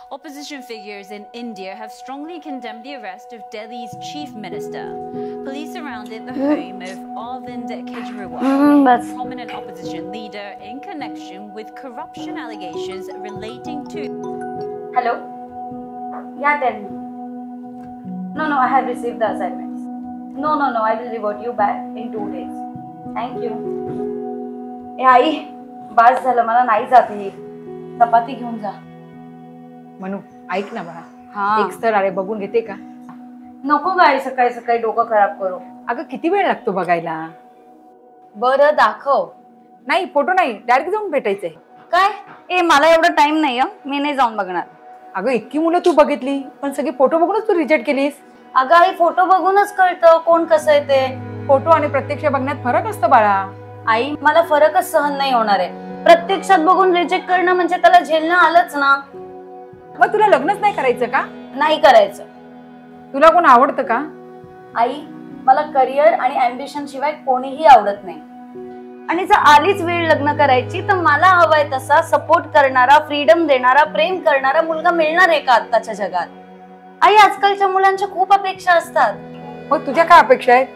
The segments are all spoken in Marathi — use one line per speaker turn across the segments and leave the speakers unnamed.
Opposition figures in India have strongly condemned the arrest of Delhi's chief minister. Police surrounded the home of Arvind Kejriwal, a prominent opposition leader, in connection with corruption allegations relating to...
Hello? Yeah, tell me. No, I have received the assignments. No, I will revert you back in 2 days. Thank you. आई, बस झालं, मला नाही जात ही. चपाती घेऊन जा.
मनू, ऐक ना बाळा.
हा.
एक स्थळ आले बघून घेते का?
नको गाई, सकाळी सकाळी डोकं खराब करू.
अगं किती वेळ लागतो बघायला?
बरं दाखव.
नाही, फोटो नाही, डायरेक्ट जाऊन भेटायचंय.
काय? मला एवढा टाइम नाही मी नाही जाऊन बघणार.
अगं इतकी मुलं तू बघितली, पण सगळी फोटो बघूनच तू रिजेक्ट केलीस.
अगं आई, फोटो बघूनच कळतं कोण कसं आहे ते.
फोटो आणि प्रत्यक्ष बघण्यात फरक असतो बाळा.
आई, मला फरकच सहन नाही होणार आहे. प्रत्यक्षात बघून रिजेक्ट करणं म्हणजे त्याला झेलणं आलंच ना.
मग तुला लग्नच नाही करायचं का?
नाही करायचं.
तुला कोण आवडतं का?
आई, मला करिअर आणि अँबिशन शिवाय कोणीही आवडत नाही. आणि जर आलीच वेळ लग्न करायची तर मला हवाय तसा सपोर्ट करणारा, फ्रीडम देणारा, प्रेम करणारा मुलगा मिळणार आहे का आत्ताच्या जगात? आई, आजकालच्या मुलांच्या खूप अपेक्षा असतात.
मग तुझ्या काय अपेक्षा आहेत?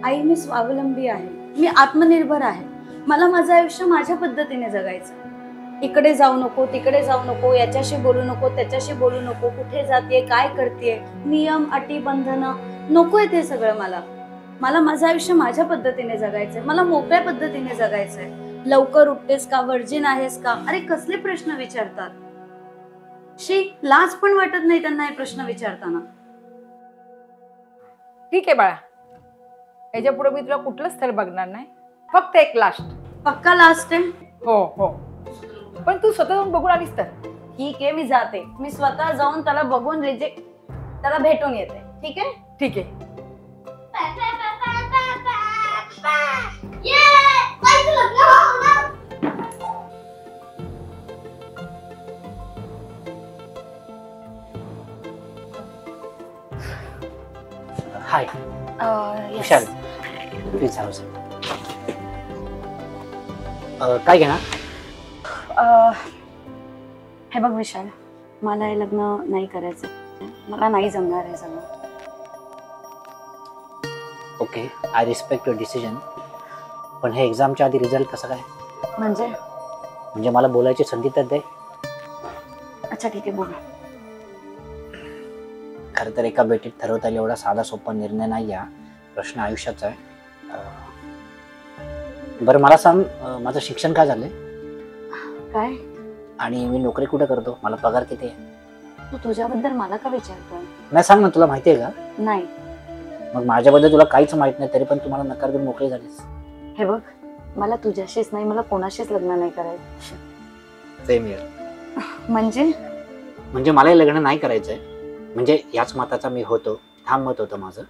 आई, मी स्वावलंबी आहे, मी आत्मनिर्भर आहे. मला माझं आयुष्य माझ्या पद्धतीने जगायचं. इकडे जाऊ नको, तिकडे जाऊ नको, याच्याशी बोलू नको, त्याच्याशी बोलू नको, कुठे जातेय, काय करतेय, नियम, अटी, बंधनं नकोय ते सगळं. मला माझं आयुष्य माझ्या पद्धतीने जगायचंय. मला मोकळ्या पद्धतीने जगायचंय. लवकर उठतेस का, वर्जिन आहेस का, अरे कसले प्रश्न विचारतात. लाज पण वाटत नाही त्यांना हे प्रश्न विचारताना.
ठीक आहे बाळा, याच्या पुढे मी तुला कुठलं स्थळ बघणार नाही. फक्त एक लास्ट.
पक्का लास्ट आहे?
हो. पण तू स्वतः जाऊन बघून आलीस तर?
ठीक आहे, मी जाते. मी स्वतः जाऊन त्याला बघून त्याला भेटून येते. ठीक आहे?
ठीक आहे.
हाय विशाल, प्लीज हाऊस. काय घेणार?
हे बघ विशाल, मला हे लग्न नाही करायचं. मला नाही जमणार हे सगळं.
Okay, I respect your decision. पण हे एक्झामच्या आधी रिझल्ट कसं काय?
म्हणजे
मला बोलायची संधी तर दे.
अच्छा ठीक आहे, बोला.
खरं तर एका भेटीत ठरवता येईल एवढा साधा सोपा निर्णय नाही. या प्रश्न आयुष्याचा आहे. बरं मला सांग, माझं शिक्षण काय झालंय?
काय?
आणि मी नोकरी कुठे करतो? मला पगार किती आहे?
तू तुझ्याबद्दल मला का विचारतोय?
नाही सांग ना, तुला माहिती आहे का?
नाही.
मग माझ्याबद्दल तुला काहीच माहित नाही, तरी पण तुम्हाला नकार देऊन मोकळी झालीस.
हे बघ, मला तुझ्याशीच नाही, मला कोणाशीच लग्न नाही करायचं.
Same here.
म्हणजे
मलाही लग्न नाही करायचंय. म्हणजे याच मताचा मी होतो, ठाम मत होतं माझं.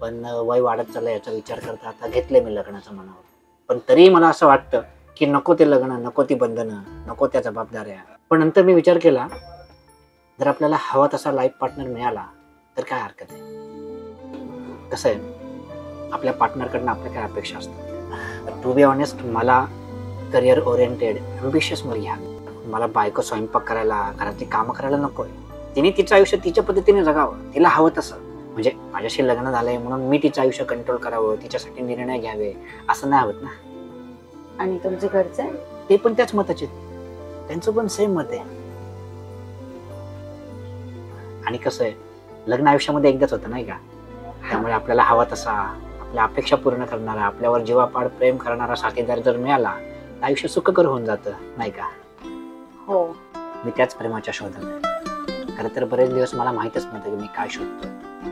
पण वय वाढत चाललं याचा विचार करता आता घेतलंय मी लग्नाचं मनावर. पण तरीही मला असं वाटतं की नको ते लग्न, नको ती बंधनं, नको त्या जबाबदाऱ्या. पण नंतर मी विचार केला, जर आपल्याला हवा तसा लाईफ पार्टनर मिळाला तर काय हरकत आहे. कसं आहे, आपल्या पार्टनरकडनं आपल्या काय अपेक्षा असतात. टू बी ऑनेस्ट, मला करिअर ओरिएंटेड ॲम्बिशियस मुलगी हवी. मला बायको स्वयंपाक करायला, घरातली कामं करायला नको आहे. तिने तिचं आयुष्य तिच्या पद्धतीने जगावं, तिला हवं तसं. म्हणजे माझ्याशी लग्न झालंय म्हणून मी तिचं आयुष्य कंट्रोल करावं, तिच्यासाठी निर्णय घ्यावे, असं नाही हवं ना.
आणि तुमचे घरचे?
ते पण त्याच मताचे, त्यांचं पण सेम मत आहे. आणि कसं आहे, लग्न आयुष्यामध्ये एकदाच होतं नाही का. त्यामुळे आपल्याला हवा तसा, आपल्या अपेक्षा पूर्ण करणारा, आपल्यावर जीवापाड प्रेम करणारा साथीदार जर मिळाला तर आयुष्य सुखकर होऊन जातं नाही का.
हो,
मी त्याच प्रेमाच्या शोधात आहे. खरं तर बरेच दिवस मला माहीतच नव्हतं की मी काय शोधतो.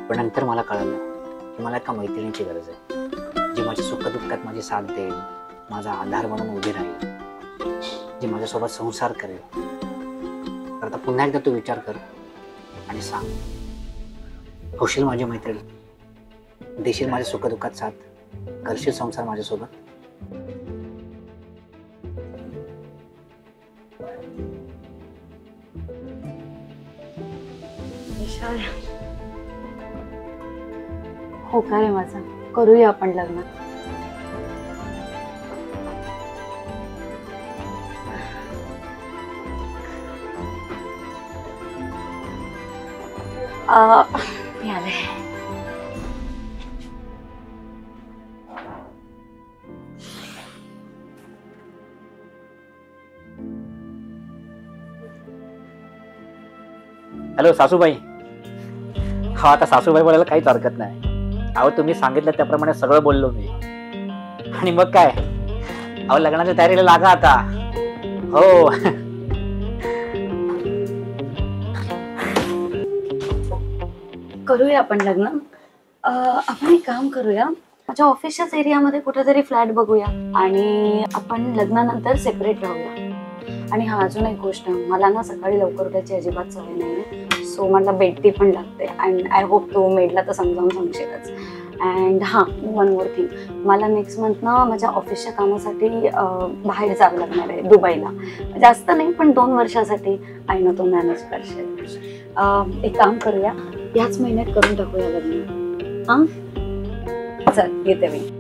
पण नंतर मला कळलं की मला एका मैत्रिणीची गरज आहे, जी माझ्या सुखदुःखात माझी साथ देईल, माझा आधार म्हणून उभी राहील, जी माझ्यासोबत संसार करेल. तर आता पुन्हा एकदा तू विचार कर आणि सांग, होशील माझी मैत्रीण? देशील माझ्या सुखदुःखात साथ? करशील संसार माझ्यासोबत?
होकार आहे माझा, करूया आपण लग्न. मी आले.
हॅलो सासूबाई. हा आता सासूबाई बोलायला काहीच हरकत नाही. अहो तुम्ही सांगितलं त्याप्रमाणे सगळं बोललो मी. आणि मग काय, अहो लग्नाच्या तयारीला लागा आता. हो
करूया आपण लग्न. आपण एक काम करूया, माझ्या ऑफिसच्याच एरियामध्ये कुठेतरी फ्लॅट बघूया आणि आपण लग्नानंतर सेपरेट राहूया. आणि हा अजून एक गोष्ट, मला ना सकाळी लवकर उठायची अजिबात सवय नाही, सो मला बेडटी पण लागते. अँड आय होप तू मेडला तर समजावून सांगशीलच. अँड हां, वन मोर थिंग, मला नेक्स्ट मंथ ना माझ्या ऑफिसच्या कामासाठी बाहेर जावं लागणार आहे, दुबईला. जास्त नाही पण 2 वर्षासाठी. आय नो तू मॅनेज करशील. एक काम करूया, याच महिन्यात करून टाकूया लग्न. हां चल, येते मी.